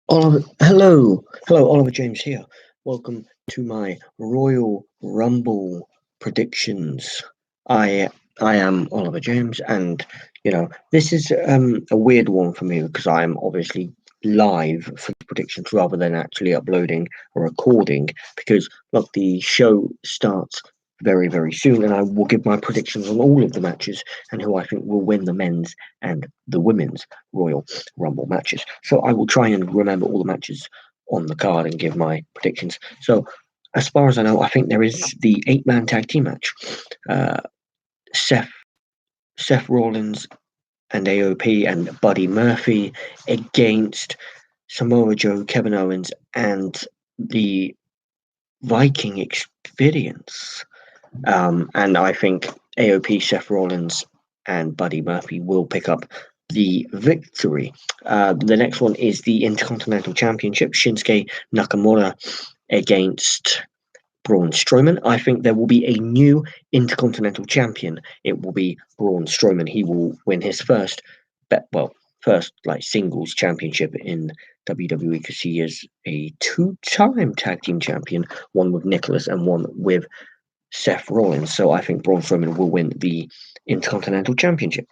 Hello, Oliver James here. Welcome to my Royal Rumble predictions. I I am Oliver James, and this is a weird one for me because I'm obviously live for the predictions rather than actually uploading a recording. Because look, the show starts very soon, and I will give my predictions on all of the matches and who I think will win the men's and the women's Royal Rumble matches. So I will try and remember all the matches on the card and give my predictions. So, as far as I know, I think there is the eight-man tag team match. Uh, Seth Seth Rollins and AOP and Buddy Murphy against Samoa Joe, Kevin Owens, and the Viking Experience. And I think AOP, Seth Rollins, and Buddy Murphy will pick up the victory. The next one is the Intercontinental Championship. Shinsuke Nakamura against Braun Strowman. I think there will be a new Intercontinental Champion. It will be Braun Strowman. He will win his first like singles championship in WWE because he is a two-time tag team champion, one with Nicholas and one with Seth Rollins. So I think Braun Strowman will win the Intercontinental Championship.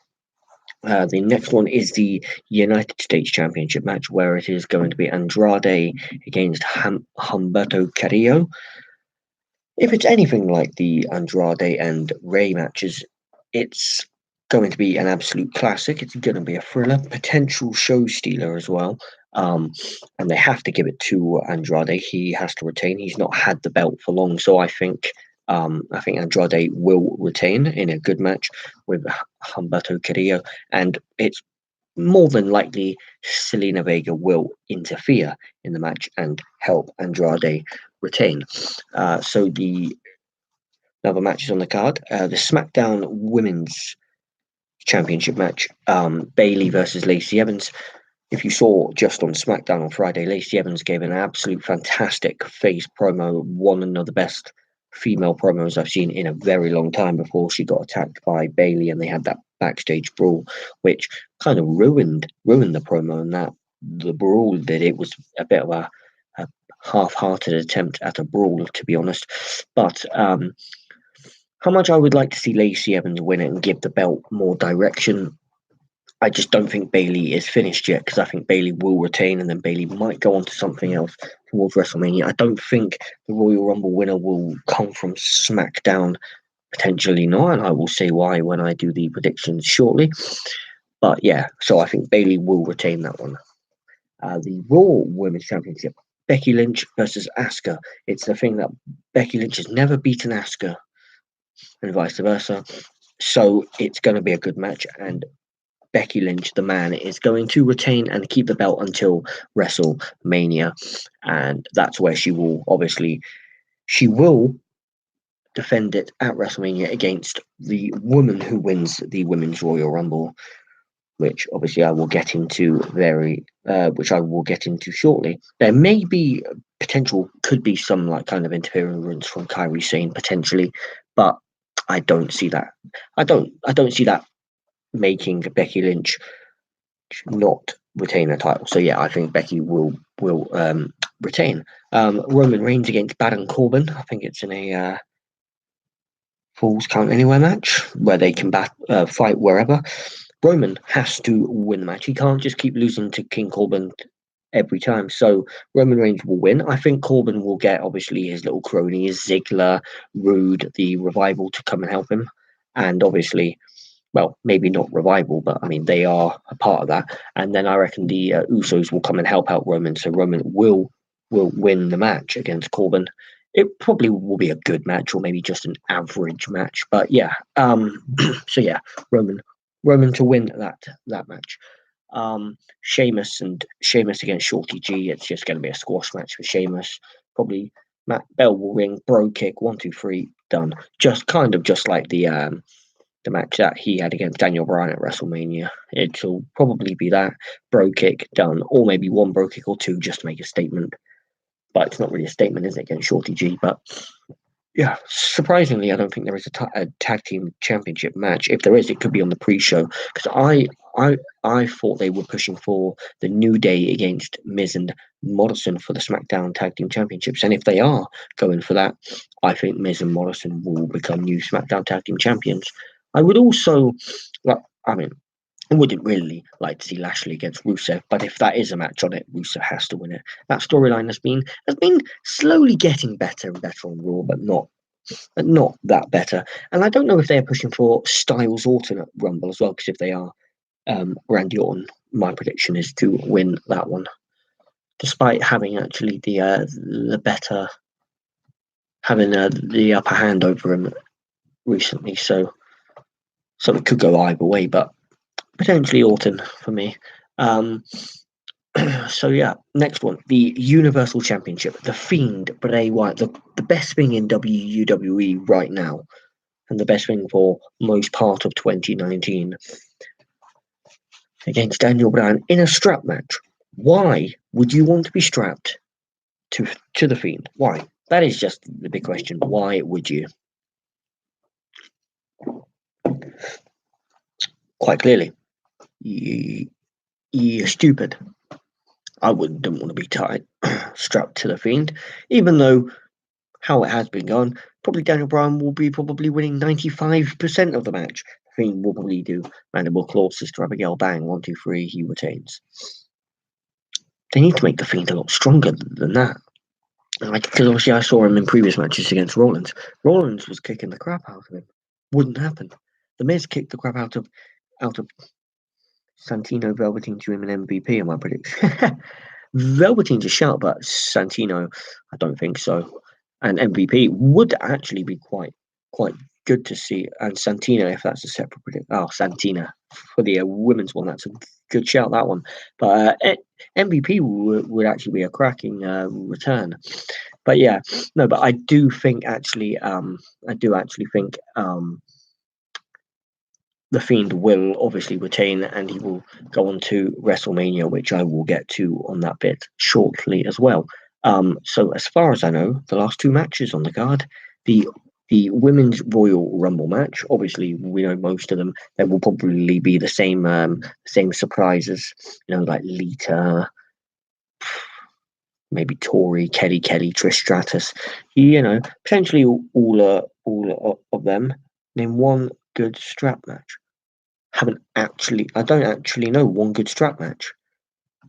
The next one is the United States Championship match, where it is going to be Andrade against Humberto Carrillo. If it's anything like the Andrade and Ray matches, it's going to be an absolute classic. It's going to be a thriller, potential show stealer as well. And they have to give it to Andrade. He has to retain. He's not had the belt for long, so I think Andrade will retain in a good match with Humberto Carrillo, and it's more than likely Selena Vega will interfere in the match and help Andrade retain. So the other matches on the card, the SmackDown Women's Championship match, Bayley versus Lacey Evans. If you saw just on SmackDown on Friday, Lacey Evans gave an absolute fantastic face promo, one of the best female promos I've seen in a very long time before she got attacked by Bayley and they had that backstage brawl, which kind of ruined the promo. And that the brawl that it was a bit of a half-hearted attempt at a brawl, to be honest. But how much I would like to see Lacey Evans win it and give the belt more direction. I just don't think Bayley is finished yet because I think Bayley will retain and then Bayley might go on to something else towards WrestleMania. I don't think the Royal Rumble winner will come from SmackDown, potentially not, and I will say why when I do the predictions shortly. But yeah, so I think Bayley will retain that one. The Raw Women's Championship, Becky Lynch versus Asuka. It's the thing that Becky Lynch has never beaten Asuka and vice versa. So it's going to be a good match, and Becky Lynch, the man, is going to retain and keep the belt until WrestleMania, and that's where she will defend it at WrestleMania against the woman who wins the Women's Royal Rumble, which obviously I will get into shortly. There may be could be some like kind of interference from Kairi Sane potentially, but I don't see that. I don't see that making Becky Lynch not retain a title. So yeah, I think Becky will retain. Roman Reigns against Baron Corbin. I think it's in a Falls Count Anywhere match where they can fight wherever. Roman has to win the match. He can't just keep losing to King Corbin every time. So Roman Reigns will win. I think Corbin will get obviously his little cronies, Ziggler, Rude, the Revival to come and help him, and obviously, well, maybe not Revival, but I mean they are a part of that. And then I reckon the Usos will come and help out Roman, so Roman will win the match against Corbin. It probably will be a good match, or maybe just an average match. But yeah, so yeah, Roman to win that match. Sheamus against Shorty G. It's just going to be a squash match for Sheamus. Probably Matt Bell will ring, bro kick, 1, 2, 3, done. Just like the match that he had against Daniel Bryan at WrestleMania. It'll probably be that bro kick done, or maybe one bro kick or two just to make a statement. But it's not really a statement, is it, against Shorty G? But yeah, surprisingly, I don't think there is a tag team championship match. If there is, it could be on the pre-show because I thought they were pushing for the New Day against Miz and Morrison for the SmackDown Tag Team Championships, and if they are going for that, I think Miz and Morrison will become new SmackDown Tag Team Champions. I would also, like, I mean, I wouldn't really like to see Lashley against Rusev, but if that is a match on it, Rusev has to win it. That storyline has been slowly getting better and better on Raw, but not that better. And I don't know if they're pushing for Styles Orton at Rumble as well, because if they are, Randy Orton, my prediction is to win that one, despite having actually the better, having the upper hand over him recently. So it could go either way, but potentially Orton for me. So yeah, next one, the Universal Championship, the Fiend Bray Wyatt, the best thing in WWE right now, and the best thing for most part of 2019, against Daniel Bryan in a strap match. Why would you want to be strapped to the Fiend? Why? That is just the big question. Why would you? Quite clearly, you're stupid. I wouldn't want to be tied, strapped to the Fiend, even though how it has been going, probably Daniel Bryan will be probably winning 95% of the match. The Fiend will probably do Mandible Claw, Sister Abigail, bang, 1, 2, 3, he retains. They need to make the Fiend a lot stronger than that. Because obviously I saw him in previous matches against Rollins. Rollins was kicking the crap out of him. Wouldn't happen. The Miz kicked the crap out of Santino, Velveteen Dream, and MVP in my prediction. Velveteen's a shout, but Santino, I don't think so. And MVP would actually be quite good to see. And Santino, if that's a separate prediction. Oh, Santina for the women's one. That's a good shout, that one. But MVP would actually be a cracking return. But yeah, no, but I do think actually, the Fiend will obviously retain, and he will go on to WrestleMania, which I will get to on that bit shortly as well. So as far as I know, the last two matches on the card, the Women's Royal Rumble match, obviously we know most of them. There will probably be the same surprises, like Lita, maybe Tori, Kelly, Trish Stratus, potentially all of them. Name one good strap match. I don't actually know one good strap match.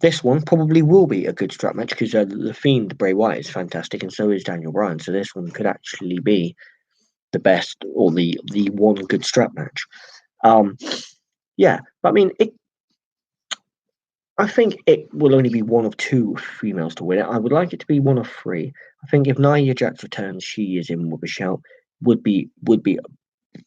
This one probably will be a good strap match because the Fiend Bray Wyatt is fantastic, and so is Daniel Bryan. So this one could actually be the best or the one good strap match. Yeah, but I mean, I think it will only be one of two females to win it. I would like it to be one of three. I think if Nia Jax returns, she is in with a shout. Would be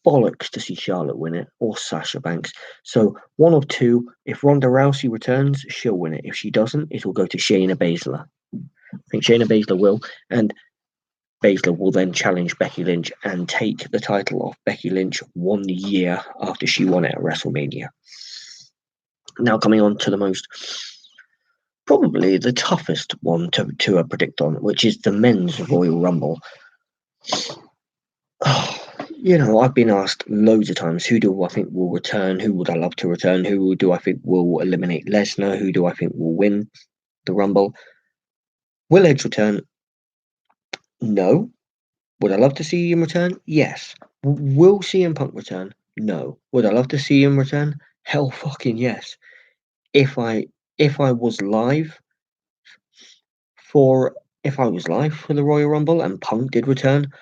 bollocks to see Charlotte win it, or Sasha Banks. So one of two. If Ronda Rousey returns, she'll win it. If she doesn't, it will go to Shayna Baszler. I think Shayna Baszler will, and Baszler will then challenge Becky Lynch and take the title off Becky Lynch 1 year after she won it at WrestleMania. Now coming on to the probably the toughest one to predict on, which is the Men's Royal Rumble. I've been asked loads of times, who do I think will return? Who would I love to return? Who do I think will eliminate Lesnar? Who do I think will win the Rumble? Will Edge return? No. Would I love to see him return? Yes. Will CM Punk return? No. Would I love to see him return? Hell fucking yes. If I was live for the Royal Rumble and Punk did return,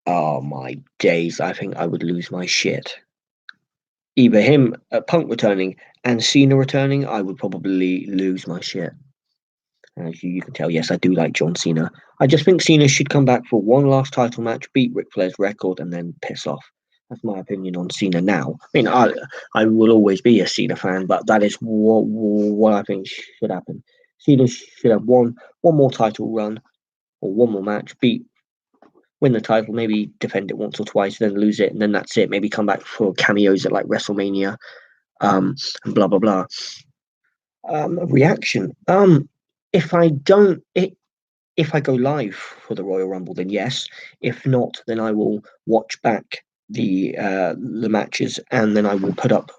oh my days, I think I would lose my shit. Either him, Punk returning, and Cena returning, I would probably lose my shit. As you can tell, yes, I do like John Cena. I just think Cena should come back for one last title match, beat Ric Flair's record, and then piss off. That's my opinion on Cena now. I mean, I will always be a Cena fan, but that is what I think should happen. Cena should have one more title run, or one more match, win the title, maybe defend it once or twice, then lose it, and then that's it. Maybe come back for cameos at like WrestleMania, and blah blah blah. Reaction. If I go live for the Royal Rumble, then yes. If not, then I will watch back the matches, and then I will put up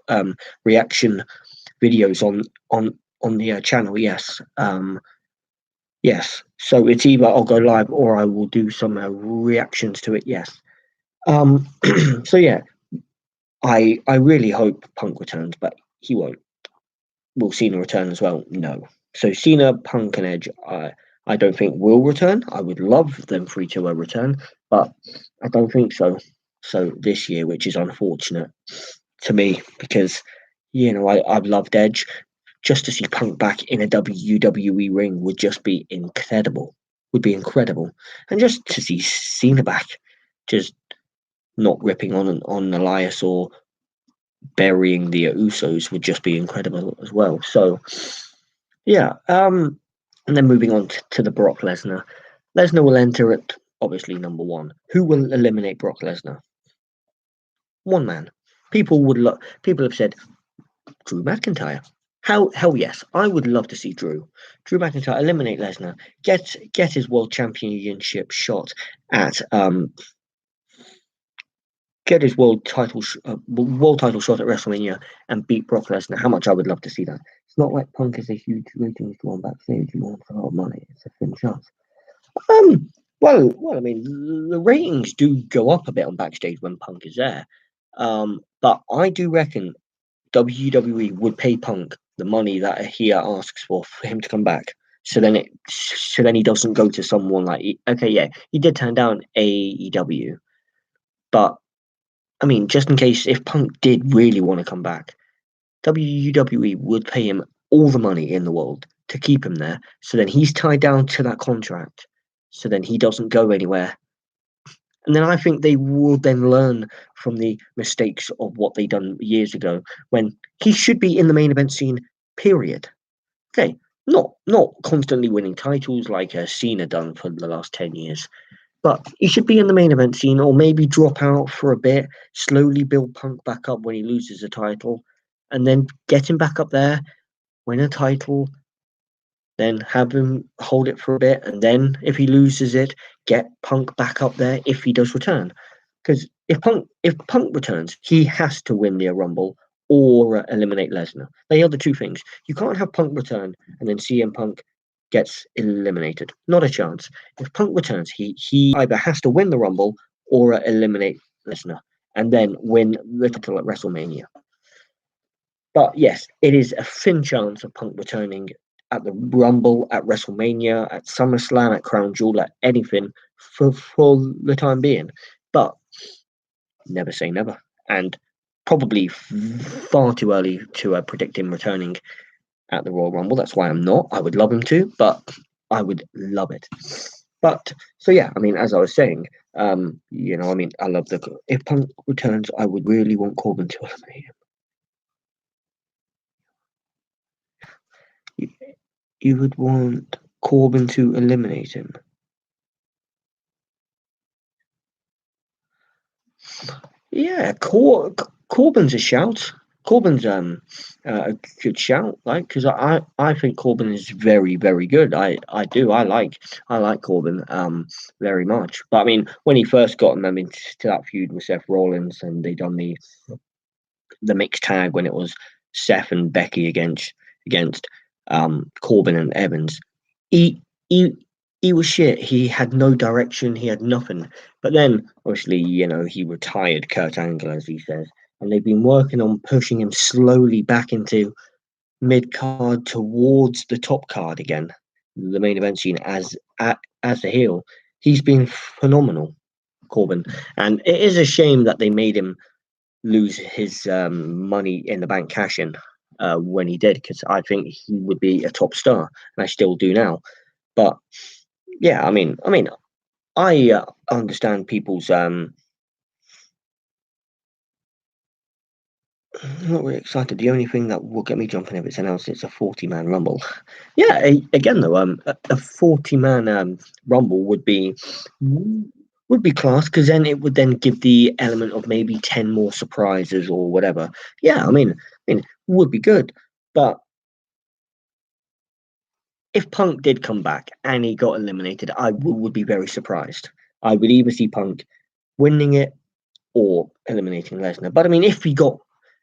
reaction videos on the channel. Yes, yes. So it's either I'll go live or I will do some reactions to it. Yes. Um. So yeah, I really hope Punk returns, but he won't. Will Cena return as well? No. So Cena, Punk, and Edge, I don't think will return. I would love them three to return, but I don't think so. So this year, which is unfortunate to me, because I've loved Edge. Just to see Punk back in a WWE ring would just be incredible. Would be incredible, and just to see Cena back, just not ripping on Elias or burying the Usos would just be incredible as well. So yeah, and then moving on to the Brock Lesnar. Lesnar will enter at obviously number one. Who will eliminate Brock Lesnar? One man. People have said Drew McIntyre. Hell yes, I would love to see Drew McIntyre eliminate Lesnar, get his world championship shot at get his world title shot at WrestleMania and beat Brock Lesnar. How much I would love to see that. It's not like Punk is a huge ratings draw on backstage. He wants a lot of money. It's a thin chance. Um, well, I mean, the ratings do go up a bit on backstage when Punk is there. But I do reckon WWE would pay Punk the money that he asks for him to come back. So then he doesn't go to someone like okay, yeah, he did turn down AEW, but I mean, just in case if Punk did really want to come back, WWE would pay him all the money in the world to keep him there. So then he's tied down to that contract. So then he doesn't go anywhere. And then I think they will then learn from the mistakes of what they done years ago when he should be in the main event scene, period. Okay. Not constantly winning titles like Cena done for the last 10 years. But he should be in the main event scene or maybe drop out for a bit, slowly build Punk back up when he loses a title, and then get him back up there, win a title, then have him hold it for a bit, and then if he loses it, get Punk back up there if he does return. Because if Punk returns, he has to win the Rumble or eliminate Lesnar. They are the two things. You can't have Punk return and then CM Punk gets eliminated. Not a chance. If Punk returns, he either has to win the Rumble or eliminate Lesnar, and then win the title at WrestleMania. But yes, it is a thin chance of Punk returning at the Rumble, at WrestleMania, at SummerSlam, at Crown Jewel, at anything for the time being. But never say never. And probably far too early to predict him returning at the Royal Rumble. That's why I'm not. I would love him to, but I would love it. But so yeah, I mean, as I was saying, I mean, I love if Punk returns, I would really want Corbin to eliminate him. You would want Corbin to eliminate him. Yeah, Corbin's a shout. Corbin's a good shout, like because I think Corbin is very very good. I do I like Corbin very much. But I mean when he first got him, I mean to that feud with Seth Rollins and they done the mixed tag when it was Seth and Becky against Corbin and Evans. He he he was shit. He had no direction. He had nothing. But then, obviously, he retired Kurt Angle, as he says, and they've been working on pushing him slowly back into mid card towards the top card again, the main event scene as a heel. He's been phenomenal, Corbin, and it is a shame that they made him lose his money in the bank cash in when he did, because I think he would be a top star, and I still do now. But yeah, I understand people's not really excited. The only thing that will get me jumping if it's announced it's a 40-man rumble. Yeah, again though, a 40-man rumble would be class because then it would then give the element of maybe 10 more surprises or whatever. Yeah, would be good. But if Punk did come back and he got eliminated, I would be very surprised. I would either see Punk winning it or eliminating Lesnar. But I mean, if he got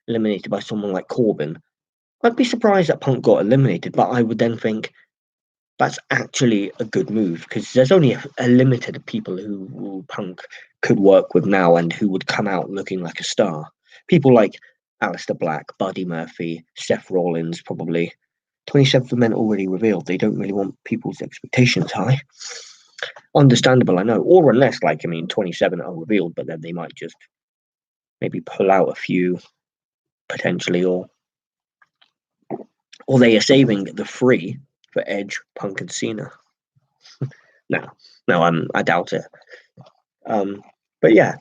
eliminated by someone like Corbin, I'd be surprised that Punk got eliminated. But I would then think that's actually a good move because there's only a limited people who Punk could work with now and who would come out looking like a star. People like Aleister Black, Buddy Murphy, Seth Rollins, probably. 27th men already revealed. They don't really want people's expectations high. Understandable, I know. Or unless, 27 are revealed, but then they might just maybe pull out a few potentially, or they are saving the 3 for Edge, Punk, and Cena. No, I doubt it. But yeah,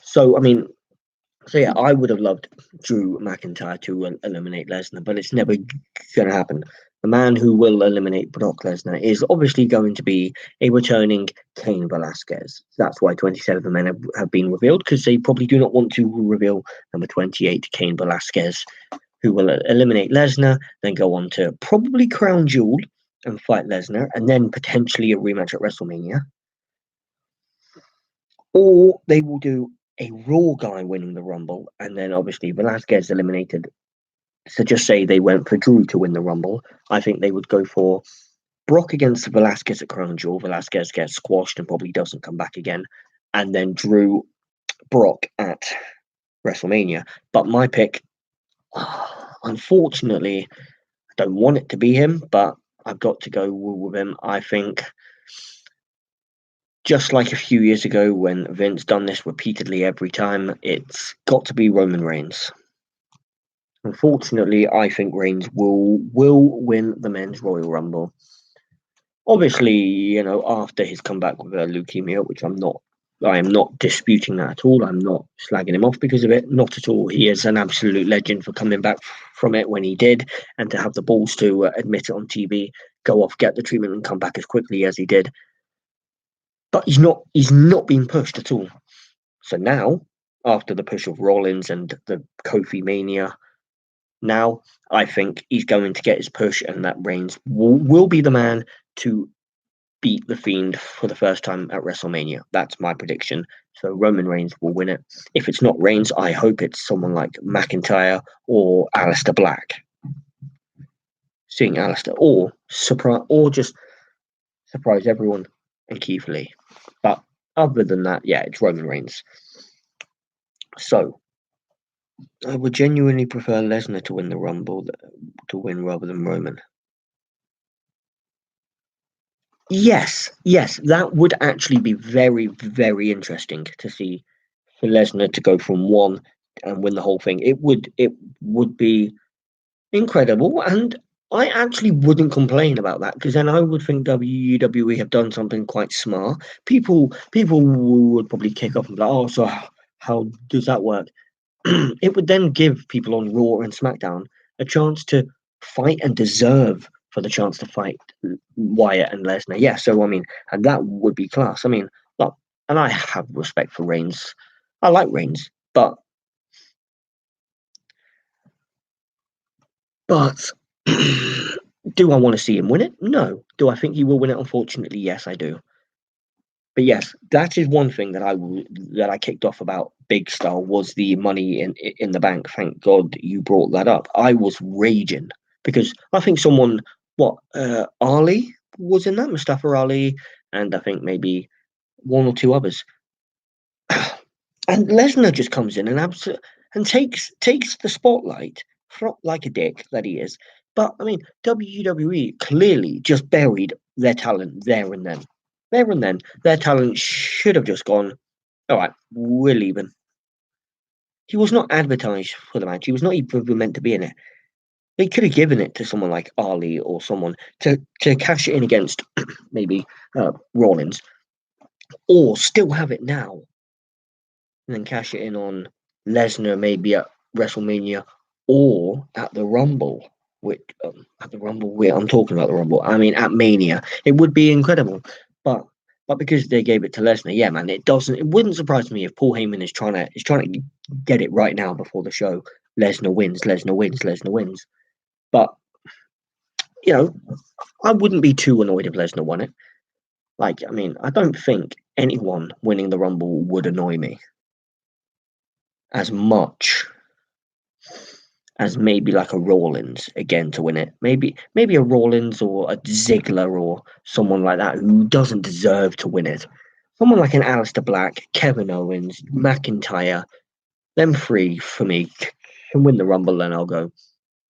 I would have loved Drew McIntyre to eliminate Lesnar, but it's never going to happen. The man who will eliminate Brock Lesnar is obviously going to be a returning Cain Velasquez. That's why 27 men have been revealed, because they probably do not want to reveal number 28, Cain Velasquez, who will eliminate Lesnar, then go on to probably Crown Jewel and fight Lesnar, and then potentially a rematch at WrestleMania. Or they will do a Raw guy winning the Rumble, and then obviously Velasquez eliminated. So just say they went for Drew to win the Rumble. I think they would go for Brock against Velasquez at Crown Jewel. Velasquez gets squashed and probably doesn't come back again. And then Drew, Brock at WrestleMania. But my pick, unfortunately, I don't want it to be him, but I've got to go with him. I think just like a few years ago when Vince done this repeatedly every time, it's got to be Roman Reigns. Unfortunately, I think Reigns will win the Men's Royal Rumble. Obviously, after his comeback with leukemia, which I am not disputing that at all. I'm not slagging him off because of it. Not at all. He is an absolute legend for coming back from it when he did, and to have the balls to admit it on TV, go off, get the treatment, and come back as quickly as he did. But he's not being pushed at all. So now, after the push of Rollins and the Kofi Mania, now I think he's going to get his push, and that Reigns will be the man to beat The Fiend for the first time at WrestleMania. That's my prediction. So Roman Reigns will win it. If it's not Reigns, I hope it's someone like McIntyre or Aleister Black. Seeing Aleister, or just surprise everyone and Keith Lee. But other than that, yeah, it's Roman Reigns. So I would genuinely prefer Lesnar to win the Rumble rather than Roman. Yes, that would actually be very, very interesting to see for Lesnar to go from 1 and win the whole thing. It would be incredible, and I actually wouldn't complain about that, because then I would think WWE have done something quite smart. People would probably kick off and be like, "Oh, so how does that work?" It would then give people on Raw and SmackDown a chance to fight and deserve for the chance to fight Wyatt and Lesnar. Yeah, so and that would be class. And I have respect for Reigns. I like Reigns, but do I want to see him win it? No. Do I think he will win it? Unfortunately, yes, I do. But yes, that is one thing that I kicked off about Big Star, was the Money in the Bank. Thank God you brought that up. I was raging because I think someone, Ali was in that, Mustafa Ali, and I think maybe 1 or 2 others. And Lesnar just comes in and takes the spotlight, like a dick that he is. But WWE clearly just buried their talent there and then. There and then, their talent should have just gone, all right, we're leaving. He was not advertised for the match. He was not even meant to be in it. They could have given it to someone like Ali or someone to cash it in against maybe Rollins, or still have it now and then cash it in on Lesnar maybe at WrestleMania or at the Rumble. At the Rumble, I'm talking about the Rumble. At Mania, it would be incredible. But because they gave it to Lesnar, yeah, man, it wouldn't surprise me if Paul Heyman is trying to get it right now before the show. Lesnar wins. But I wouldn't be too annoyed if Lesnar won it. I don't think anyone winning the Rumble would annoy me. as much as maybe like a Rollins again to win it. Maybe a Rollins or a Ziggler or someone like that who doesn't deserve to win it. Someone like an Aleister Black, Kevin Owens, McIntyre, them three for me can win the Rumble, and I'll go,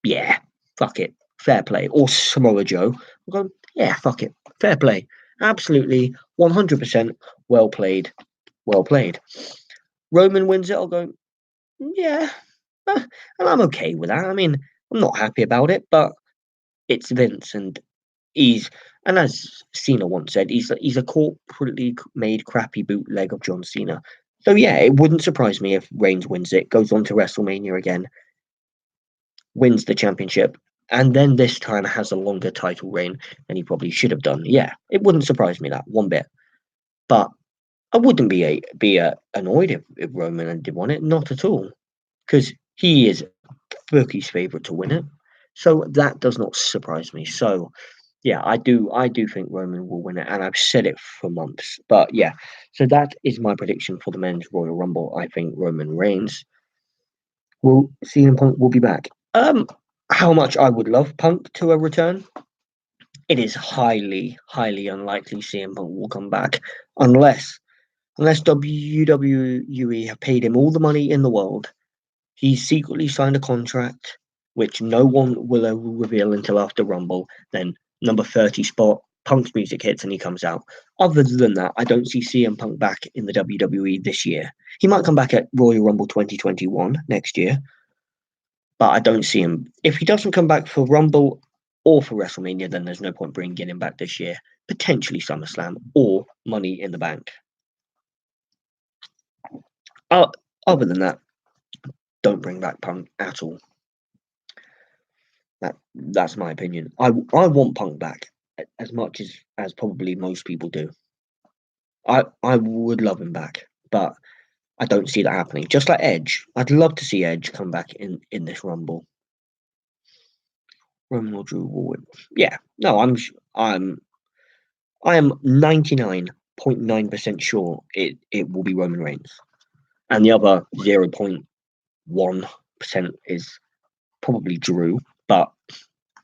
yeah, fuck it, fair play. Or Samoa Joe, I'll go, yeah, fuck it, fair play. Absolutely, 100% well played, well played. Roman wins it, I'll go, yeah, and I'm okay with that. I mean, I'm not happy about it, but it's Vince, and as Cena once said, he's a corporately made crappy bootleg of John Cena. So yeah, it wouldn't surprise me if Reigns wins it, goes on to WrestleMania again, wins the championship, and then this time has a longer title reign than he probably should have done. Yeah, it wouldn't surprise me that one bit. But I wouldn't be annoyed if Roman did won it, not at all, because he is Berkey's favourite to win it. So that does not surprise me. So yeah, I do think Roman will win it, and I've said it for months. But yeah, so that is my prediction for the men's Royal Rumble. I think Roman Reigns will CM Punk will be back. How much I would love Punk to return. It is highly, highly unlikely CM Punk will come back unless WWE have paid him all the money in the world. He's secretly signed a contract, which no one will reveal until after Rumble. Then number 30 spot, Punk's music hits and he comes out. Other than that, I don't see CM Punk back in the WWE this year. He might come back at Royal Rumble 2021 next year, but I don't see him. If he doesn't come back for Rumble or for WrestleMania, then there's no point bringing him back this year. Potentially SummerSlam or Money in the Bank. Other than that, don't bring back Punk at all. That's my opinion. I want Punk back as much as probably most people do. I would love him back, but I don't see that happening. Just like Edge, I'd love to see Edge come back in this Rumble. Roman or Drew will win. Yeah, no, I am 99.9% sure it will be Roman Reigns, and the other 0.1% is probably Drew, but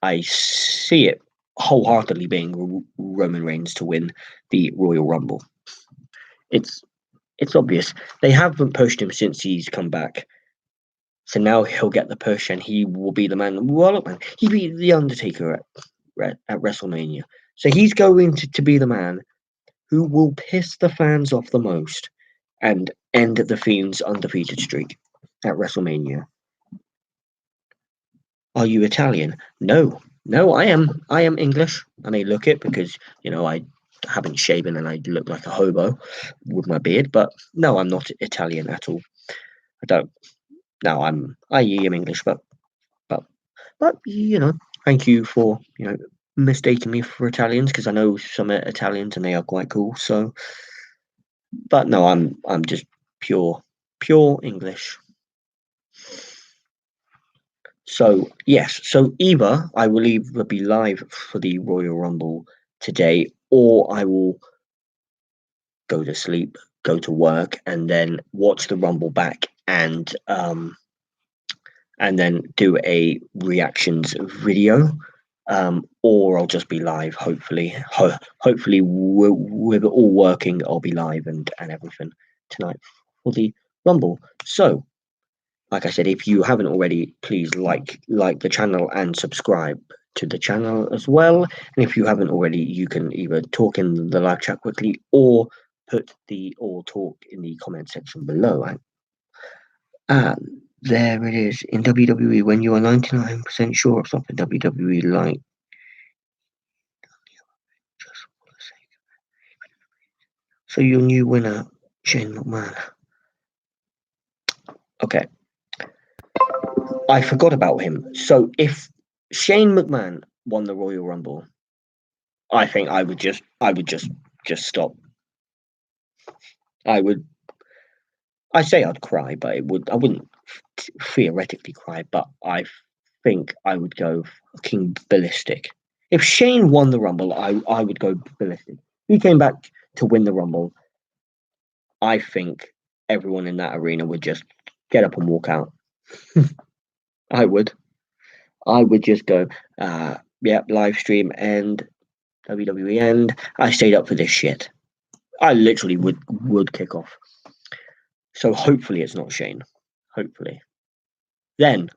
I see it wholeheartedly being Roman Reigns to win the Royal Rumble. It's obvious. They haven't pushed him since he's come back. So now he'll get the push and he will be the man. Well, look, man, he beat The Undertaker at WrestleMania. So he's going to be the man who will piss the fans off the most and end the Fiend's undefeated streak at WrestleMania. Are you Italian? No. No, I am English. I may look it because, I haven't shaven and I look like a hobo with my beard, but no, I'm not Italian at all. I don't. No, I am English, but thank you for mistaking me for Italians, because I know some Italians and they are quite cool. So, but no, I'm just pure English. So yes, so either I will either be live for the Royal Rumble today, or I will go to sleep, go to work, and then watch the Rumble back and then do a reactions video, or I'll just be live. Hopefully, hopefully with it all working, I'll be live and everything tonight for the Rumble. So, like I said, if you haven't already, please like the channel and subscribe to the channel as well. And if you haven't already, you can either talk in the live chat quickly or talk in the comment section below. There it is. In WWE, when you are 99% sure of something, WWE like just for the sake of it. So your new winner, Shane McMahon. Okay. I forgot about him. So if Shane McMahon won the Royal Rumble, I think I would just stop. I say I'd cry, but I wouldn't theoretically cry, but I think I would go fucking ballistic. If Shane won the Rumble, I would go ballistic. He came back to win the Rumble. I think everyone in that arena would just get up and walk out. I would just go, live stream and WWE, and I stayed up for this shit. I literally would kick off. So hopefully it's not Shane. Hopefully. Then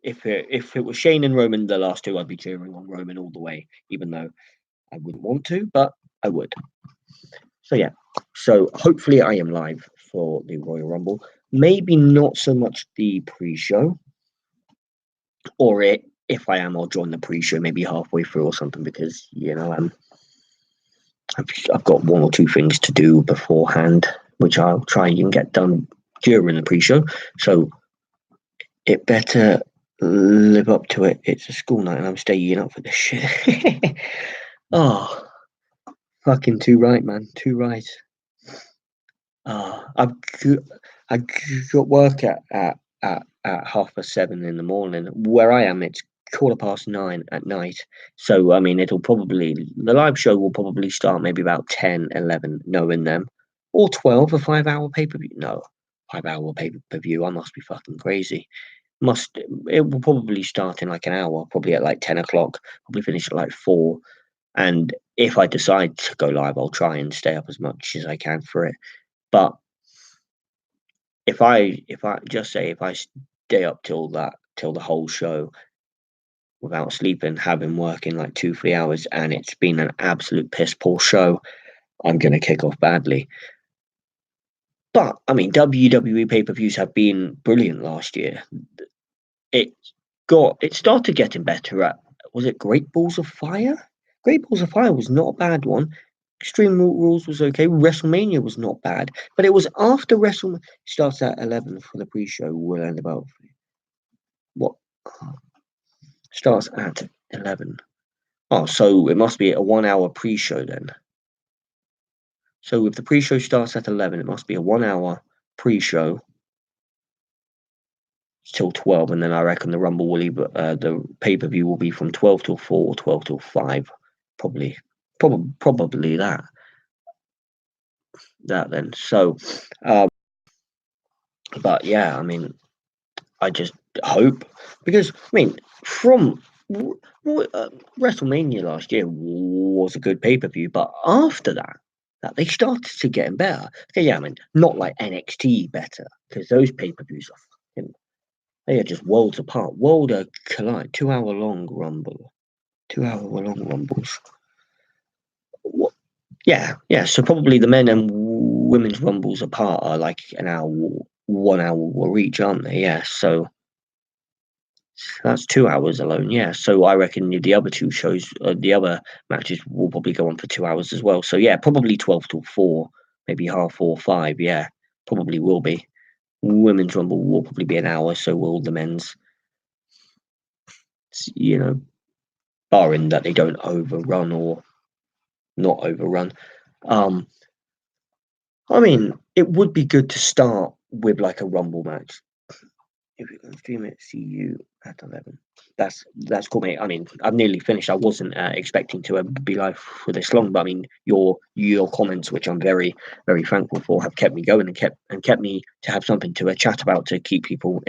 if it was Shane and Roman the last two, I'd be cheering on Roman all the way, even though I wouldn't want to, but I would. So yeah. So hopefully I am live for the Royal Rumble. Maybe not so much the pre-show, or if I am, I'll join the pre-show maybe halfway through or something, because I've got one or two things to do beforehand, which I'll try and get done during the pre-show. So it better live up to it. It's a school night and I'm staying up for this shit. Oh, fucking too right, man. Too right. I got work at 7:30 in the morning. Where I am, it's 9:15 at night. So I mean, the live show will probably start maybe about 10, 11, knowing them, or 12, a 5-hour pay-per-view. No, 5-hour pay-per-view. I must be fucking crazy. It will probably start in like an hour, probably at like 10 o'clock, probably finish at like 4. And if I decide to go live, I'll try and stay up as much as I can for it. But if I stay up till the whole show without sleeping, having working like 2-3 hours, and it's been an absolute piss poor show, I'm gonna kick off badly. But I mean, WWE pay-per-views have been brilliant last year. It started getting better at, was it Great Balls of Fire? Great Balls of Fire was not a bad one. Extreme Rules was okay. WrestleMania was not bad, but it was after WrestleMania starts at 11 for the pre-show. Will end about what starts at 11. Oh, so it must be a 1-hour pre-show then. So if the pre-show starts at 11, it must be a 1-hour pre-show till 12, and then I reckon the Rumble will either the pay-per-view will be from 12 till 4 or 12 till 5, probably that then. So but yeah, I mean, I just hope, because I mean, from WrestleMania last year was a good pay-per-view, but after that they started to get better. Okay, yeah, I mean, not like NXT better, because those pay-per-views are they are just worlds apart, world collide. 2-hour long rumble, 2-hour long rumbles. What? Yeah. So probably the men and women's rumbles apart are like an hour, 1 hour each, aren't they? Yeah. So that's 2 hours alone. Yeah. So I reckon the other two shows, the other matches will probably go on for 2 hours as well. So yeah, probably 12 till 4, maybe 4:30, 5. Yeah, probably will be. Women's rumble will probably be an hour. So will the men's. Barring that they don't overrun or not overrun. I mean, it would be good to start with like a rumble match. If you can stream it, see you at 11. That's cool, mate. I mean, I've nearly finished. I wasn't expecting to be live for this long, but I mean, your comments, which I'm very, very thankful for, have kept me going and kept me to have something to chat about, to keep people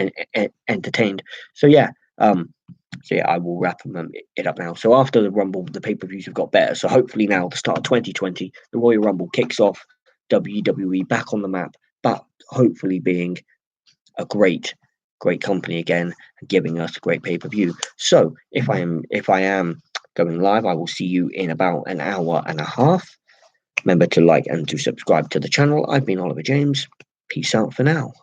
entertained. So yeah, I will wrap it up now. So after the Rumble, the pay-per-views have got better. So hopefully now, the start of 2020, the Royal Rumble kicks off, WWE back on the map, but hopefully being a great company again, giving us a great pay-per-view. So if I am going live, I will see you in about an hour and a half. Remember to like and to subscribe to the channel. I've been Oliver James. Peace out for now.